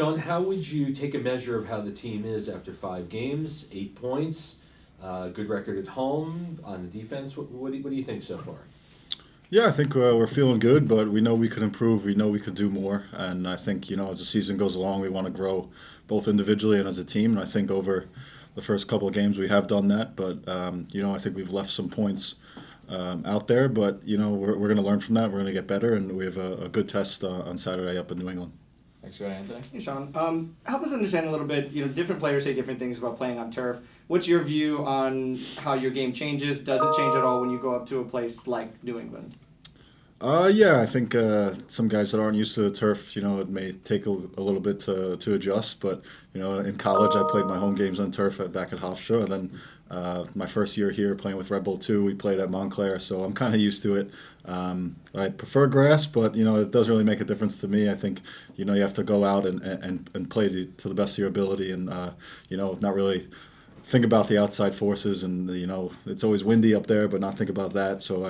Sean, how would you take a measure of how the team is after 5 games, 8 points, good record at home on the defense? What do you think so far? Yeah, I think we're feeling good, but we know we could improve. We know we could do more, and I think as the season goes along, we want to grow both individually and as a team. And I think over the first couple of games we have done that, but I think we've left some points out there. But we're going to learn from that. We're going to get better, and we have a good test on Saturday up in New England. Thanks, go ahead, Anthony. Hey, Sean. Help us understand a little bit. Different players say different things about playing on turf. What's your view on how your game changes? Does it change at all when you go up to a place like New England? Yeah, I think some guys that aren't used to the turf, it may take a little bit to adjust. But in college, I played my home games on turf back at Hofstra, and then my first year here playing with Red Bull 2, we played at Montclair, so I'm kind of used to it. I prefer grass, but it doesn't really make a difference to me. I think you have to go out and play to the best of your ability, and not really think about the outside forces. And it's always windy up there, but not think about that. So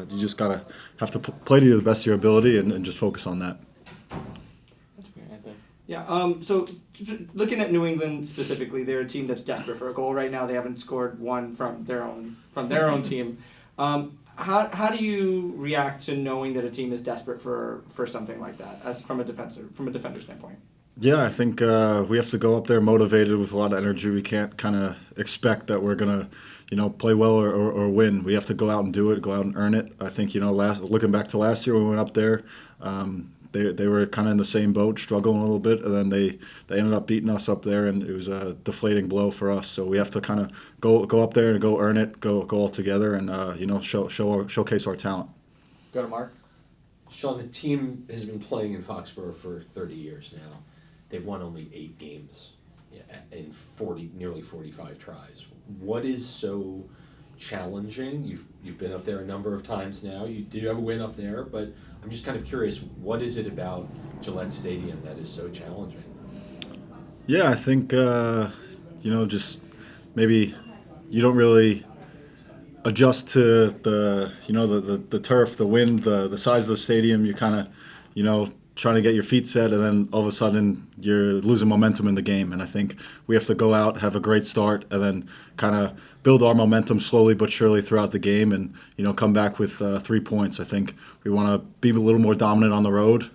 you just gotta have to play to the best of your ability and just focus on that. Yeah. So looking at New England specifically, they're a team that's desperate for a goal right now. They haven't scored one from their own team. How do you react to knowing that a team is desperate for something like that, as from a defender standpoint? Yeah, I think we have to go up there motivated with a lot of energy. We can't kind of expect that we're gonna, play well or win. We have to go out and do it, go out and earn it. I think looking back to last year when we went up there, they were kind of in the same boat, struggling a little bit, and then they ended up beating us up there, and it was a deflating blow for us. So we have to kind of go up there and go earn it, go all together, and showcase our talent. Go to Mark. Sean, the team has been playing in Foxborough for 30 years now. They've won only 8 games in nearly 45 tries. What is so challenging? You've been up there a number of times now. You did have a win up there, but I'm just kind of curious, what is it about Gillette Stadium that is so challenging? Yeah, I think just maybe you don't really adjust to the turf, the wind, the size of the stadium. You kind of trying to get your feet set, and then all of a sudden you're losing momentum in the game. And I think we have to go out, have a great start, and then kind of build our momentum slowly but surely throughout the game, and come back with 3 points. I think we want to be a little more dominant on the road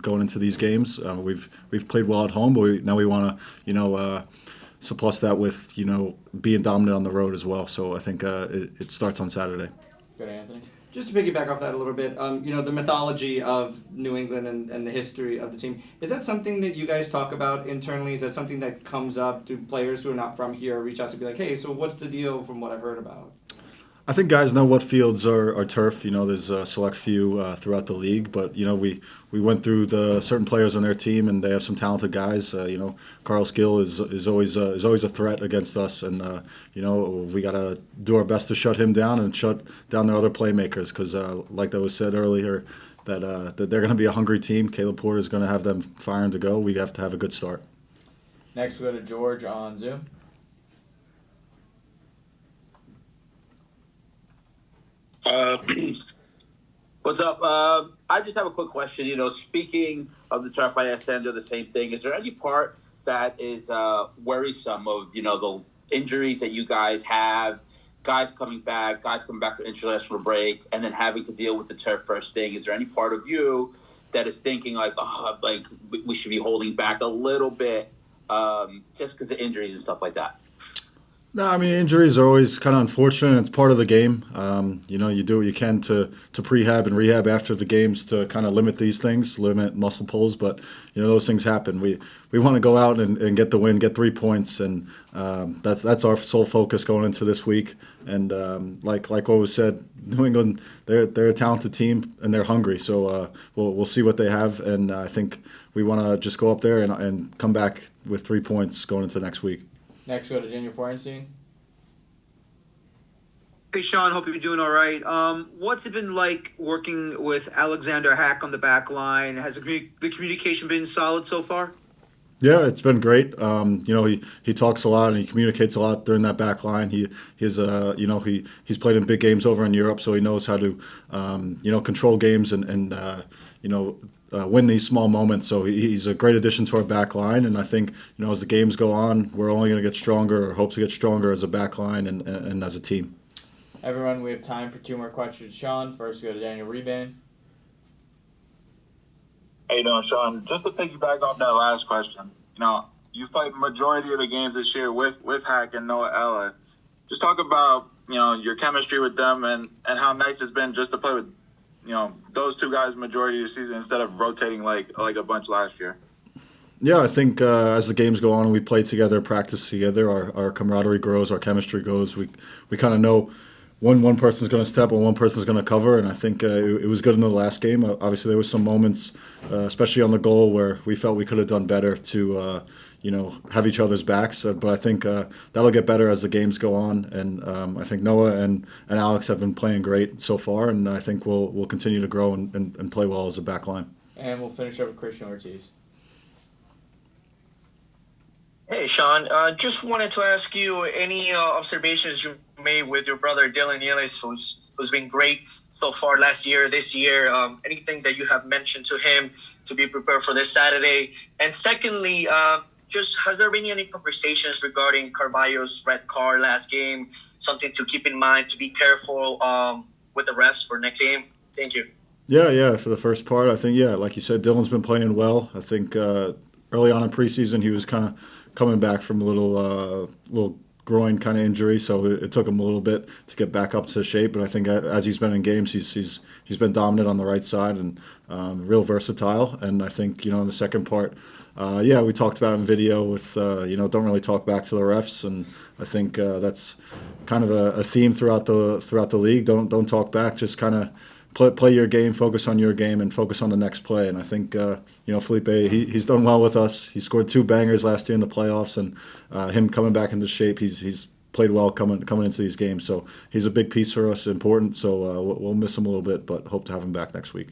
going into these games. We've played well at home, but now we want to surplus that with being dominant on the road as well. So I think it starts on Saturday. Go to Anthony. Just to piggyback off that a little bit, the mythology of New England and the history of the team, is that something that you guys talk about internally? Is that something that comes up? Do players who are not from here reach out to be like, hey, so what's the deal from what I've heard about? I think guys know what fields are turf. There's a select few throughout the league, but we went through the certain players on their team, and they have some talented guys. Carl Skill is always a threat against us, and we got to do our best to shut him down and shut down their other playmakers, because like that was said earlier, that they're going to be a hungry team. Caleb Porter is going to have them firing to go. We have to have a good start. Next, we go to George on Zoom. What's up? I just have a quick question. Speaking of the turf, I asked Andrew the same thing. Is there any part that is worrisome of the injuries that you guys have, guys coming back from international break, and then having to deal with the turf first thing? Is there any part of you that is thinking like we should be holding back a little bit just because of injuries and stuff like that? No, I mean, injuries are always kind of unfortunate. It's part of the game. You do what you can to prehab and rehab after the games to kind of limit these things, limit muscle pulls. But those things happen. We want to go out and get the win, get 3 points, and that's our sole focus going into this week. And like what was said, New England, they're a talented team and they're hungry. So we'll see what they have, and I think we want to just go up there and come back with 3 points going into next week. Next, go to Daniel Florenstein. Hey, Sean, hope you're doing all right. What's it been like working with Alexander Hack on the back line? Has the communication been solid so far? Yeah, it's been great. He talks a lot and he communicates a lot during that back line. He's played in big games over in Europe, so he knows how to control games and win these small moments. So he's a great addition to our back line, and I think as the games go on, we're only going to get stronger, or hope to get stronger as a back line and as a team. Everyone, we have time for 2 more questions. Sean, first go to Daniel Rebane. How you doing, Sean? Just to piggyback off that last question, you've played majority of the games this year with Hack and Noah Ella. Just talk about your chemistry with them and how nice it's been just to play with those 2 guys majority of the season instead of rotating like a bunch last year. Yeah, I think as the games go on and we play together, practice together, our camaraderie grows, our chemistry grows. We kind of know when one person's going to step and one person's going to cover, and I think it was good in the last game. Obviously, there was some moments, especially on the goal, where we felt we could have done better to have each other's backs. But I think that'll get better as the games go on, and I think Noah and Alex have been playing great so far, and I think we'll continue to grow and play well as a back line. And we'll finish up with Christian Ortiz. Hey, Sean. Just wanted to ask you any observations you made with your brother Dylan Nealis, who's been great so far last year, this year. Anything that you have mentioned to him to be prepared for this Saturday? And secondly, just has there been any conversations regarding Carvalho's red card last game? Something to keep in mind, to be careful with the refs for next game? Thank you. Yeah. For the first part, I think, like you said, Dylan's been playing well. I think early on in preseason, he was kind of coming back from a little groin kind of injury, so it took him a little bit to get back up to shape. But I think as he's been in games, he's been dominant on the right side and real versatile. And I think in the second part, we talked about it in video with don't really talk back to the refs, and I think that's kind of a theme throughout the league. Don't talk back, just kind of play your game, focus on your game, and focus on the next play. And I think Felipe, he's done well with us. He scored 2 bangers last year in the playoffs, and him coming back into shape, he's played well coming into these games. So he's a big piece for us, important. So we'll miss him a little bit, but hope to have him back next week.